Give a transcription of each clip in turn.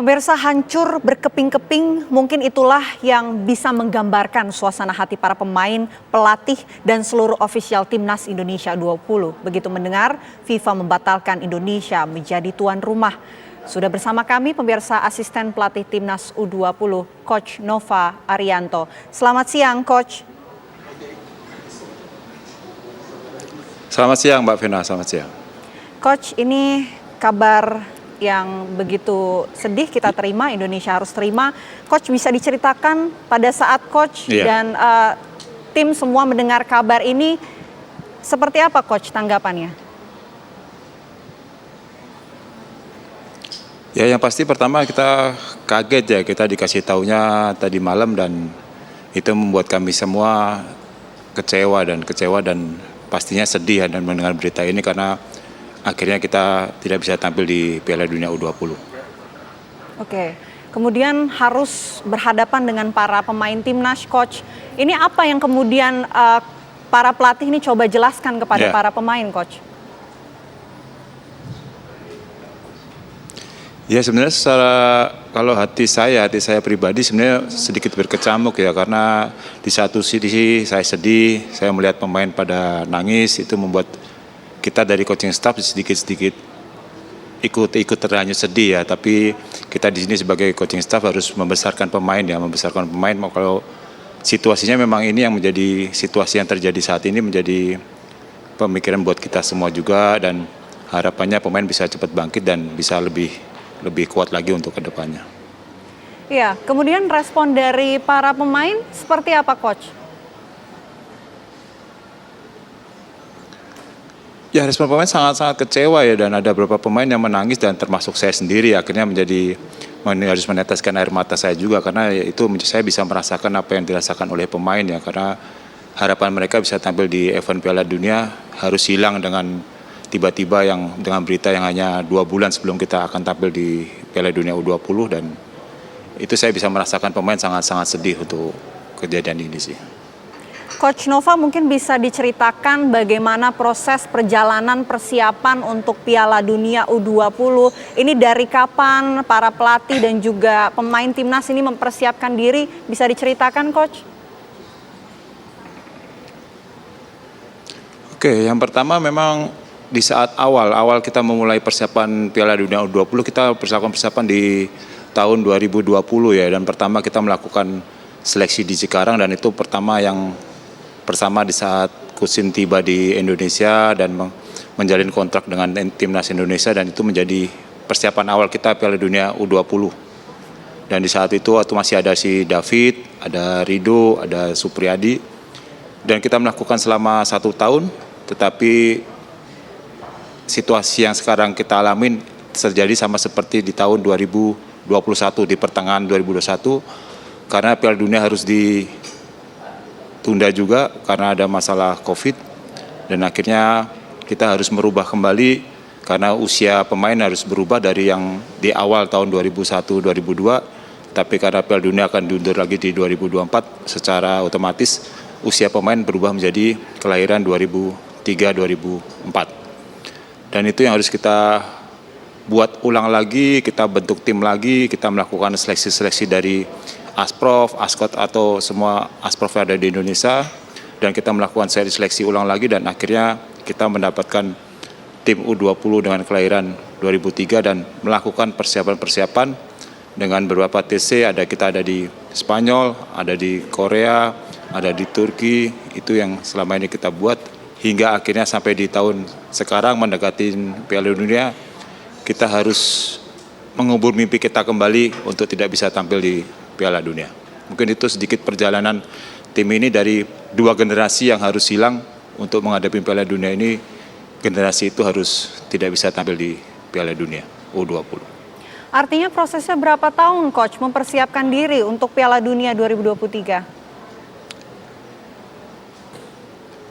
Pemirsa, hancur berkeping-keping, mungkin itulah yang bisa menggambarkan suasana hati para pemain, pelatih, dan seluruh ofisial Timnas Indonesia U20. Begitu mendengar FIFA membatalkan Indonesia menjadi tuan rumah. Sudah bersama kami pemirsa asisten pelatih Timnas U20, Coach Nova Arianto. Selamat siang, Coach. Selamat siang, Mbak Vena. Selamat siang. Coach, ini kabar yang begitu sedih kita terima, Indonesia harus terima. Coach, bisa diceritakan pada saat Coach dan tim semua mendengar kabar ini, seperti apa Coach tanggapannya? Ya, yang pasti pertama kita kaget ya, kita dikasih taunya tadi malam dan itu membuat kami semua kecewa dan pastinya sedih dan mendengar berita ini karena akhirnya kita tidak bisa tampil di Piala Dunia U20. Oke, kemudian harus berhadapan dengan para pemain Timnas, Coach. Ini apa yang kemudian para pelatih ini coba jelaskan kepada para pemain, Coach? Ya sebenarnya kalau hati saya pribadi sebenarnya sedikit berkecamuk ya, karena di satu sisi saya sedih, saya melihat pemain pada nangis, itu membuat kita dari coaching staff sedikit-sedikit ikut terhanyut sedih ya, tapi kita di sini sebagai coaching staff harus membesarkan pemain. Kalau situasinya memang ini yang menjadi situasi yang terjadi saat ini menjadi pemikiran buat kita semua juga, dan harapannya pemain bisa cepat bangkit dan bisa lebih kuat lagi untuk kedepannya. Iya, kemudian respon dari para pemain seperti apa, Coach? Ya, respon pemain sangat-sangat kecewa ya, dan ada beberapa pemain yang menangis dan termasuk saya sendiri, akhirnya harus meneteskan air mata saya juga, karena itu saya bisa merasakan apa yang dirasakan oleh pemain ya, karena harapan mereka bisa tampil di event Piala Dunia harus hilang dengan tiba-tiba dengan berita yang hanya 2 bulan sebelum kita akan tampil di Piala Dunia U20, dan itu saya bisa merasakan pemain sangat-sangat sedih untuk kejadian ini sih. Coach Nova, mungkin bisa diceritakan bagaimana proses perjalanan persiapan untuk Piala Dunia U20. Ini dari kapan para pelatih dan juga pemain Timnas ini mempersiapkan diri? Bisa diceritakan, Coach? Oke, yang pertama memang di saat awal kita memulai persiapan Piala Dunia U20, kita persiapan di tahun 2020 ya, dan pertama kita melakukan seleksi di Cikarang, dan itu pertama di saat Kusin tiba di Indonesia dan menjalin kontrak dengan Timnas Indonesia, dan itu menjadi persiapan awal kita Piala Dunia U20. Dan di saat itu waktu masih ada si David, ada Rido, ada Supriyadi, dan kita melakukan selama 1 tahun, tetapi situasi yang sekarang kita alamin terjadi sama seperti di tahun 2021, di pertengahan 2021, karena Piala Dunia harus ditunda juga karena ada masalah COVID, dan akhirnya kita harus merubah kembali karena usia pemain harus berubah dari yang di awal tahun 2001-2002, tapi karena Piala Dunia akan diundur lagi di 2024, secara otomatis usia pemain berubah menjadi kelahiran 2003-2004. Dan itu yang harus kita buat ulang lagi, kita bentuk tim lagi, kita melakukan seleksi-seleksi dari Asprof, Askot atau semua Asprof yang ada di Indonesia, dan kita melakukan seleksi ulang lagi, dan akhirnya kita mendapatkan tim U20 dengan kelahiran 2003 dan melakukan persiapan dengan beberapa TC, kita ada di Spanyol, ada di Korea, ada di Turki, itu yang selama ini kita buat hingga akhirnya sampai di tahun sekarang mendekati Piala Dunia, kita harus mengubur mimpi kita kembali untuk tidak bisa tampil di Piala Dunia. Mungkin itu sedikit perjalanan tim ini dari 2 generasi yang harus hilang untuk menghadapi Piala Dunia ini. Generasi itu harus tidak bisa tampil di Piala Dunia U20. Artinya prosesnya berapa tahun, Coach, mempersiapkan diri untuk Piala Dunia 2023?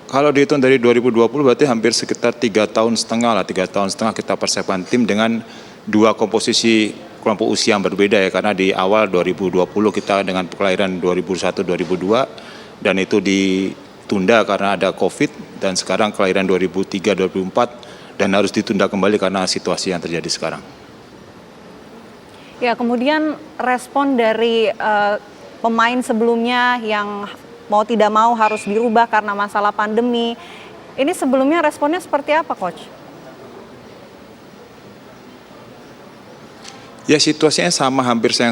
Kalau dihitung dari 2020 berarti hampir sekitar 3,5 tahun lah. 3,5 tahun kita persiapkan tim dengan 2 komposisi kelompok usia yang berbeda ya, karena di awal 2020 kita dengan kelahiran 2001-2002 dan itu ditunda karena ada COVID, dan sekarang kelahiran 2003-2004 dan harus ditunda kembali karena situasi yang terjadi sekarang. Ya, kemudian respon dari pemain sebelumnya yang mau tidak mau harus dirubah karena masalah pandemi. Ini sebelumnya responnya seperti apa, Coach? Ya situasinya sama hampir yang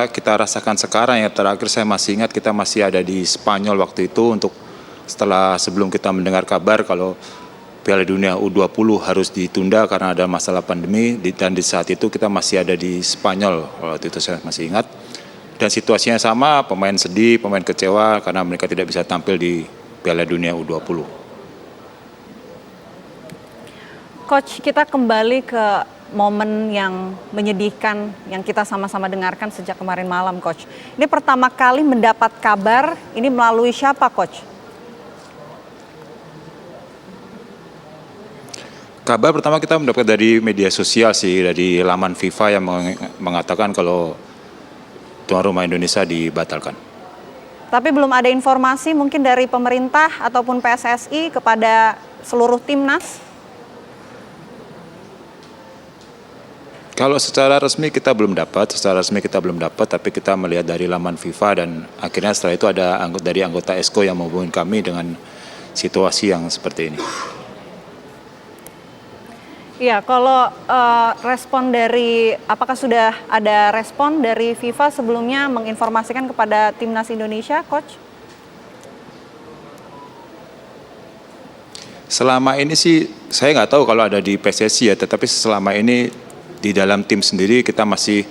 kita rasakan sekarang ya. Terakhir saya masih ingat kita masih ada di Spanyol waktu itu sebelum kita mendengar kabar kalau Piala Dunia U20 harus ditunda karena ada masalah pandemi, dan di saat itu kita masih ada di Spanyol waktu itu saya masih ingat. Dan situasinya sama, pemain sedih, pemain kecewa karena mereka tidak bisa tampil di Piala Dunia U20. Coach, kita kembali ke momen yang menyedihkan yang kita sama-sama dengarkan sejak kemarin malam, Coach. Ini pertama kali mendapat kabar, ini melalui siapa, Coach? Kabar pertama kita mendapat dari media sosial sih, dari laman FIFA yang mengatakan kalau tuan rumah Indonesia dibatalkan. Tapi belum ada informasi mungkin dari pemerintah ataupun PSSI kepada seluruh timnas? Kalau secara resmi kita belum dapat, tapi kita melihat dari laman FIFA dan akhirnya setelah itu ada dari anggota ESCO yang menghubungi kami dengan situasi yang seperti ini. Iya, kalau respon dari, apakah sudah ada respon dari FIFA sebelumnya menginformasikan kepada timnas Indonesia, Coach? Selama ini sih saya nggak tahu kalau ada di PSSI ya, tetapi selama ini di dalam tim sendiri kita masih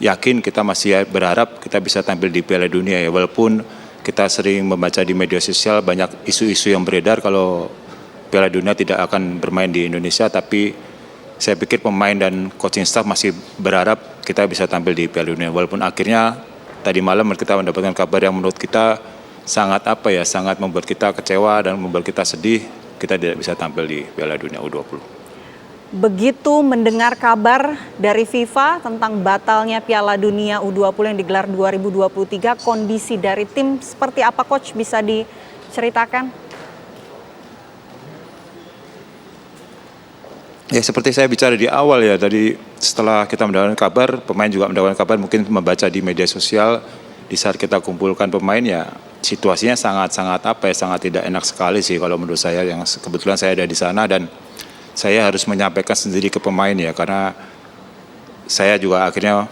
yakin, kita masih berharap kita bisa tampil di Piala Dunia ya. Walaupun kita sering membaca di media sosial banyak isu-isu yang beredar kalau Piala Dunia tidak akan bermain di Indonesia, tapi saya pikir pemain dan coaching staff masih berharap kita bisa tampil di Piala Dunia. Walaupun akhirnya tadi malam kita mendapatkan kabar yang menurut kita sangat membuat kita kecewa dan membuat kita sedih, kita tidak bisa tampil di Piala Dunia U20. Begitu mendengar kabar dari FIFA tentang batalnya Piala Dunia U20 yang digelar 2023, kondisi dari tim seperti apa, Coach? Bisa diceritakan? Ya seperti saya bicara di awal ya, tadi setelah kita mendapatkan kabar, pemain juga mendapatkan kabar, mungkin membaca di media sosial, di saat kita kumpulkan pemain ya situasinya sangat tidak enak sekali sih kalau menurut saya, yang kebetulan saya ada di sana dan saya harus menyampaikan sendiri ke pemain ya, karena saya juga akhirnya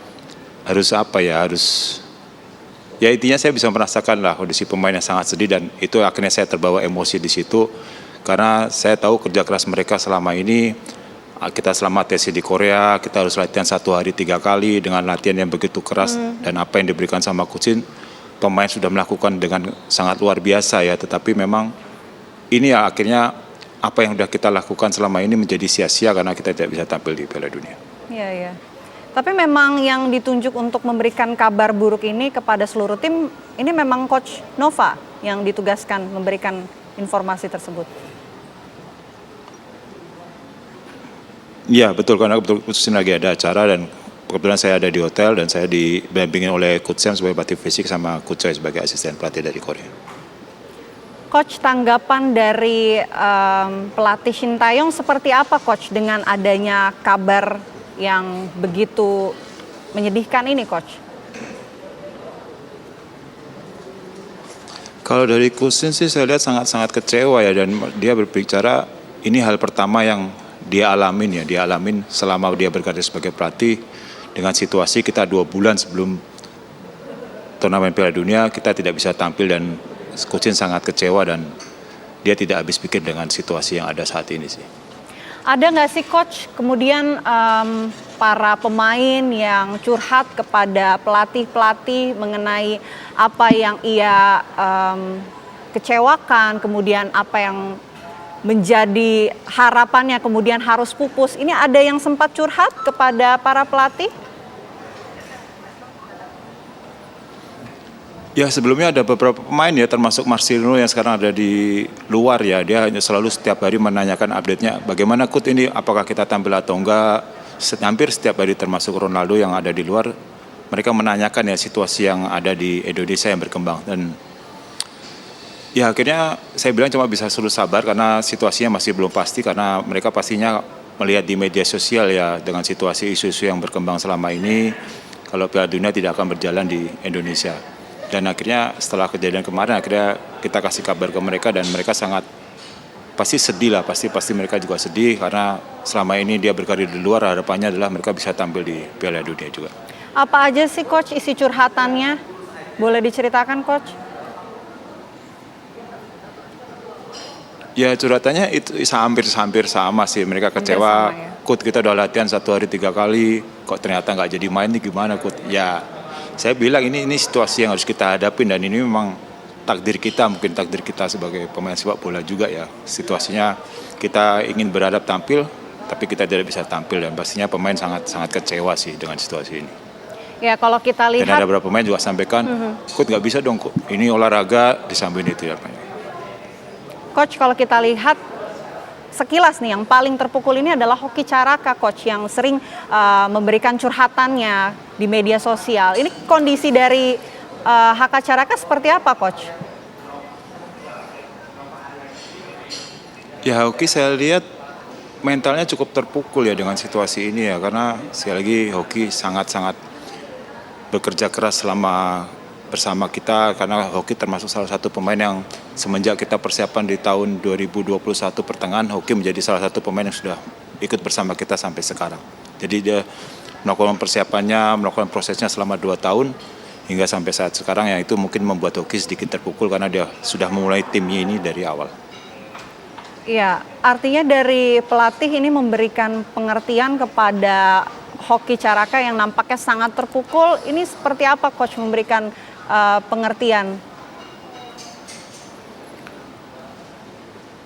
ya intinya saya bisa merasakan lah kondisi pemain yang sangat sedih, dan itu akhirnya saya terbawa emosi di situ karena saya tahu kerja keras mereka selama ini. Kita selama tes di Korea, kita harus latihan 1 hari 3 kali dengan latihan yang begitu keras, dan apa yang diberikan sama coach, pemain sudah melakukan dengan sangat luar biasa ya, tetapi memang ini ya akhirnya apa yang sudah kita lakukan selama ini menjadi sia-sia karena kita tidak bisa tampil di Piala Dunia. Iya. Tapi memang yang ditunjuk untuk memberikan kabar buruk ini kepada seluruh tim, ini memang Coach Nova yang ditugaskan memberikan informasi tersebut. Iya betul, karena kebetulan lagi ada acara dan kebetulan saya ada di hotel dan saya didampingin oleh Coach Sam sebagai pelatih fisik sama Coach Choi sebagai asisten pelatih dari Korea. Coach, tanggapan dari pelatih Shin Tae-yong seperti apa, Coach, dengan adanya kabar yang begitu menyedihkan ini, Coach? Kalau dari Coach Shin sih saya lihat sangat kecewa ya, dan dia berbicara ini hal pertama yang dia alamin selama dia berkarir sebagai pelatih, dengan situasi kita 2 bulan sebelum turnamen Piala Dunia kita tidak bisa tampil, dan Coach Shin sangat kecewa dan dia tidak habis pikir dengan situasi yang ada saat ini sih. Ada nggak sih Coach kemudian para pemain yang curhat kepada pelatih mengenai apa yang ia kecewakan, kemudian apa yang menjadi harapannya kemudian harus pupus. Ini ada yang sempat curhat kepada para pelatih? Ya sebelumnya ada beberapa pemain ya, termasuk Marcelino yang sekarang ada di luar ya, dia hanya selalu setiap hari menanyakan update-nya, bagaimana Coach ini, apakah kita tampil atau enggak, hampir setiap hari, termasuk Ronaldo yang ada di luar, mereka menanyakan ya situasi yang ada di Indonesia yang berkembang. Dan ya akhirnya saya bilang cuma bisa suruh sabar karena situasinya masih belum pasti, karena mereka pastinya melihat di media sosial ya dengan situasi isu-isu yang berkembang selama ini, kalau Piala Dunia tidak akan berjalan di Indonesia. Dan akhirnya setelah kejadian kemarin, akhirnya kita kasih kabar ke mereka dan mereka sangat pasti sedih lah, pasti mereka juga sedih karena selama ini dia berkarir di luar, harapannya adalah mereka bisa tampil di Piala Dunia juga. Apa aja sih Coach isi curhatannya? Boleh diceritakan Coach? Ya curhatannya itu hampir sama sih, mereka kecewa. Hampir sama, ya. Coach kita udah latihan 1 hari 3 kali, kok ternyata nggak jadi main nih gimana Coach? Ya saya bilang ini situasi yang harus kita hadapin dan ini memang mungkin takdir kita sebagai pemain sepak bola juga ya. Situasinya kita ingin berharap tampil, tapi kita tidak bisa tampil dan pastinya pemain sangat kecewa sih dengan situasi ini. Ya kalau kita Dan lihat, ada beberapa pemain juga sampaikan, Coach nggak bisa dong, Coach. Ini olahraga disampein itu ya. Coach kalau kita lihat sekilas nih yang paling terpukul ini adalah Hoki Caraka Coach yang sering memberikan curhatannya di media sosial. Ini kondisi dari HK Caraka seperti apa Coach? Ya Hoki saya lihat mentalnya cukup terpukul ya dengan situasi ini ya, karena sekali lagi Hoki sangat bekerja keras selama bersama kita, karena Hoki termasuk salah satu pemain yang semenjak kita persiapan di tahun 2021 pertengahan, Hoki menjadi salah satu pemain yang sudah ikut bersama kita sampai sekarang. Jadi dia melakukan persiapannya, melakukan prosesnya selama 2 tahun hingga sampai saat sekarang, yang itu mungkin membuat Hoki sedikit terpukul karena dia sudah memulai timnya ini dari awal. Iya, artinya dari pelatih ini memberikan pengertian kepada Hoki Caraka yang nampaknya sangat terpukul. Ini seperti apa Coach memberikan pengertian?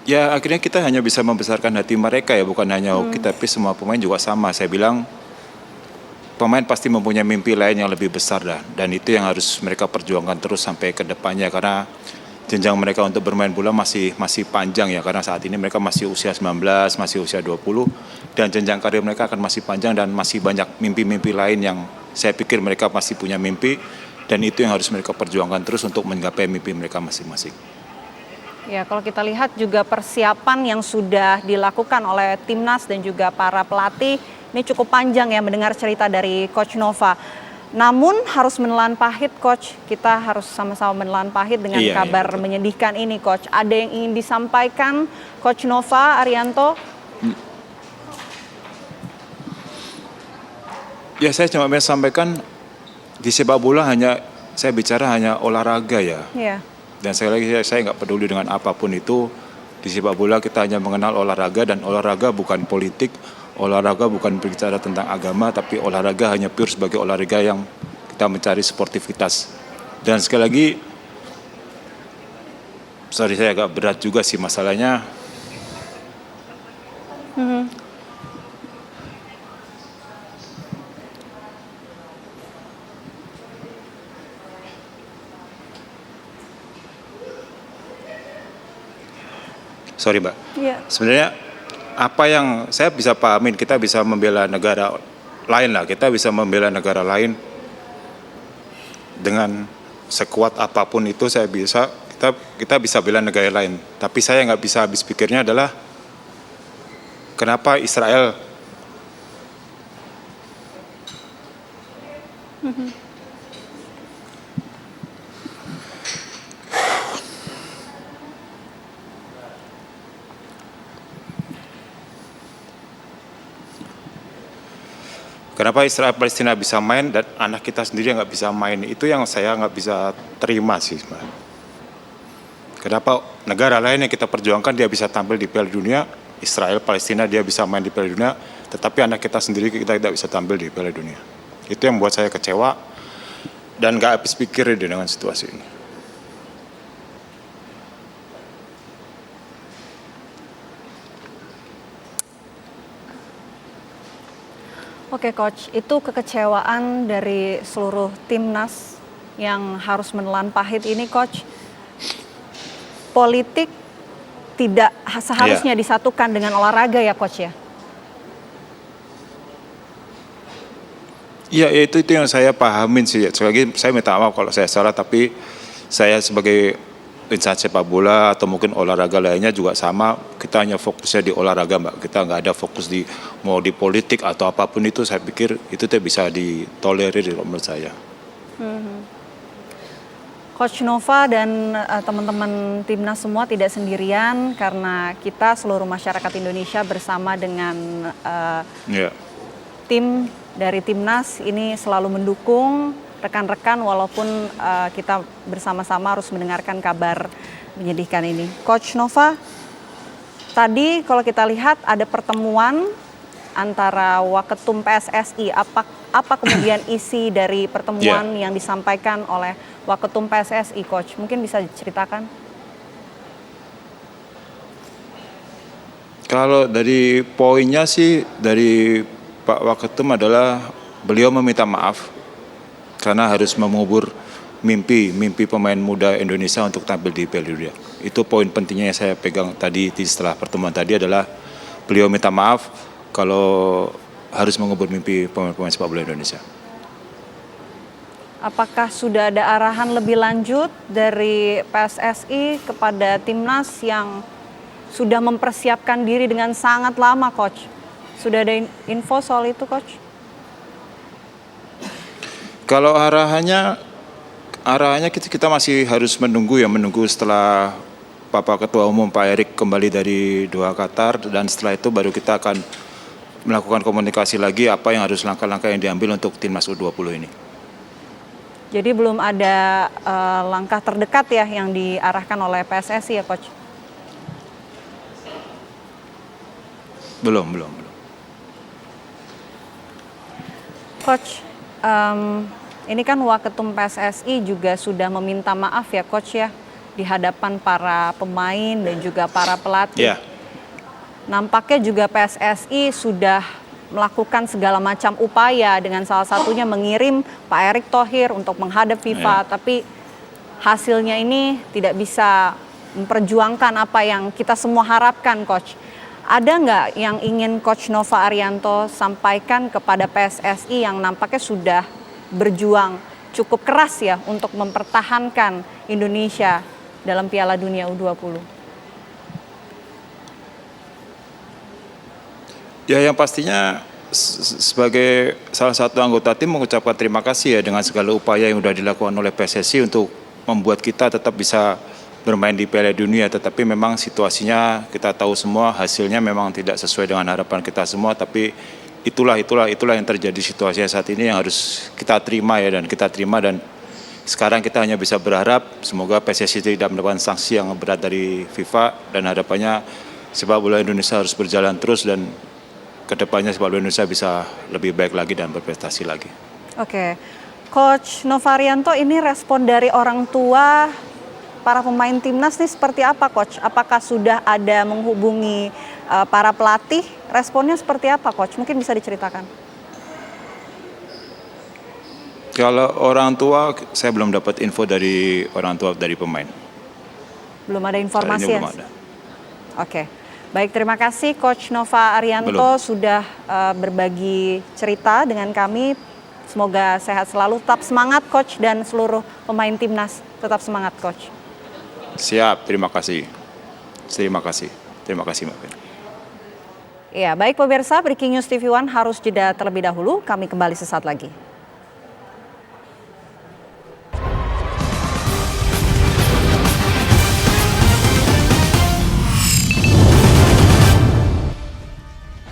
Ya akhirnya kita hanya bisa membesarkan hati mereka ya, bukan hanya Hoki tapi semua pemain juga sama. Saya bilang pemain pasti mempunyai mimpi lain yang lebih besar dan itu yang harus mereka perjuangkan terus sampai ke depannya, karena jenjang mereka untuk bermain bola masih panjang ya, karena saat ini mereka masih usia 19, masih usia 20 dan jenjang karir mereka akan masih panjang dan masih banyak mimpi-mimpi lain yang saya pikir mereka pasti punya mimpi dan itu yang harus mereka perjuangkan terus untuk menggapai mimpi mereka masing-masing. Ya, kalau kita lihat juga persiapan yang sudah dilakukan oleh timnas dan juga para pelatih ini cukup panjang ya mendengar cerita dari Coach Nova. Namun harus menelan pahit Coach, kita harus sama-sama menelan pahit dengan kabar menyedihkan ini Coach. Ada yang ingin disampaikan Coach Nova Arianto? Ya saya cuma mau sampaikan di sepak bola saya bicara hanya olahraga ya. Iya. Dan sekali lagi saya nggak peduli dengan apapun itu, di sepak bola kita hanya mengenal olahraga dan olahraga bukan politik, olahraga bukan berbicara tentang agama, tapi olahraga hanya pure sebagai olahraga yang kita mencari sportivitas. Dan sekali lagi, saya agak berat juga sih masalahnya. Sorry Mbak, sebenarnya apa yang saya bisa pahamin, kita bisa membela negara lain lah, kita bisa membela negara lain dengan sekuat apapun itu kita bisa bela negara lain. Tapi saya nggak bisa habis pikirnya adalah kenapa Israel Palestina bisa main dan anak kita sendiri nggak bisa main. Itu yang saya nggak bisa terima sih. Kenapa negara lain yang kita perjuangkan dia bisa tampil di Piala Dunia, Israel, Palestina dia bisa main di Piala Dunia, tetapi anak kita sendiri kita tidak bisa tampil di Piala Dunia. Itu yang membuat saya kecewa dan nggak habis pikir dengan situasi ini. Oke Coach, itu kekecewaan dari seluruh timnas yang harus menelan pahit ini Coach. Politik tidak seharusnya disatukan dengan olahraga ya Coach ya? Iya, itu yang saya pahamin sih. Sekali lagi saya minta maaf kalau saya salah, tapi saya sebagai instansi sepak bola atau mungkin olahraga lainnya juga sama, kita hanya fokusnya di olahraga Mbak. Kita nggak ada fokus di mau di politik atau apapun itu, saya pikir itu tuh bisa ditolerir menurut saya. Coach Nova dan teman-teman timnas semua tidak sendirian karena kita seluruh masyarakat Indonesia bersama dengan tim dari timnas ini selalu mendukung rekan-rekan walaupun kita bersama-sama harus mendengarkan kabar menyedihkan ini. Coach Nova, tadi kalau kita lihat ada pertemuan antara Waketum PSSI. Apa kemudian isi dari pertemuan yang disampaikan oleh Waketum PSSI, Coach? Mungkin bisa diceritakan? Kalau dari poinnya sih dari Pak Waketum adalah beliau meminta maaf karena harus mengubur mimpi pemain muda Indonesia untuk tampil di Piala Dunia. Itu poin pentingnya yang saya pegang tadi setelah pertemuan tadi adalah beliau minta maaf kalau harus mengubur mimpi pemain-pemain sepak bola Indonesia. Apakah sudah ada arahan lebih lanjut dari PSSI kepada timnas yang sudah mempersiapkan diri dengan sangat lama, Coach? Sudah ada info soal itu, Coach? Kalau arahannya kita masih harus menunggu setelah Bapak Ketua Umum Pak Erik kembali dari Doha Qatar, dan setelah itu baru kita akan melakukan komunikasi lagi apa yang harus langkah-langkah yang diambil untuk timnas U20 ini. Jadi belum ada langkah terdekat ya yang diarahkan oleh PSSI ya, Coach? Belum. Coach, ini kan Waketum PSSI juga sudah meminta maaf ya, Coach ya, di hadapan para pemain dan juga para pelatih. Nampaknya juga PSSI sudah melakukan segala macam upaya dengan salah satunya mengirim Pak Erick Thohir untuk menghadap FIFA, tapi hasilnya ini tidak bisa memperjuangkan apa yang kita semua harapkan, Coach. Ada nggak yang ingin Coach Nova Arianto sampaikan kepada PSSI yang nampaknya sudah berjuang cukup keras ya untuk mempertahankan Indonesia dalam Piala Dunia U20? Ya, yang pastinya sebagai salah satu anggota tim mengucapkan terima kasih ya dengan segala upaya yang sudah dilakukan oleh PSSI untuk membuat kita tetap bisa bermain di Piala Dunia. Tetapi memang situasinya kita tahu semua, hasilnya memang tidak sesuai dengan harapan kita semua. Tapi itulah yang terjadi situasinya saat ini yang harus kita terima ya, dan sekarang kita hanya bisa berharap semoga PSSI tidak mendapatkan sanksi yang berat dari FIFA, dan harapannya sepak bola Indonesia harus berjalan terus dan kedepannya sepak bola Indonesia bisa lebih baik lagi dan berprestasi lagi. Oke, Coach Nova Arianto, ini respon dari orang tua para pemain timnas nih seperti apa, Coach? Apakah sudah ada menghubungi para pelatih? Responnya seperti apa, Coach? Mungkin bisa diceritakan. Kalau orang tua, saya belum dapat info dari orang tua dari pemain. Belum ada informasi ya? Belum ada. Oke. Baik, terima kasih Coach Nova Arianto sudah berbagi cerita dengan kami. Semoga sehat selalu, tetap semangat Coach, dan seluruh pemain timnas tetap semangat, Coach. Siap, terima kasih. Terima kasih Mbak Ben. Ya, baik pemirsa, Breaking News TV One harus jeda terlebih dahulu. Kami kembali sesaat lagi.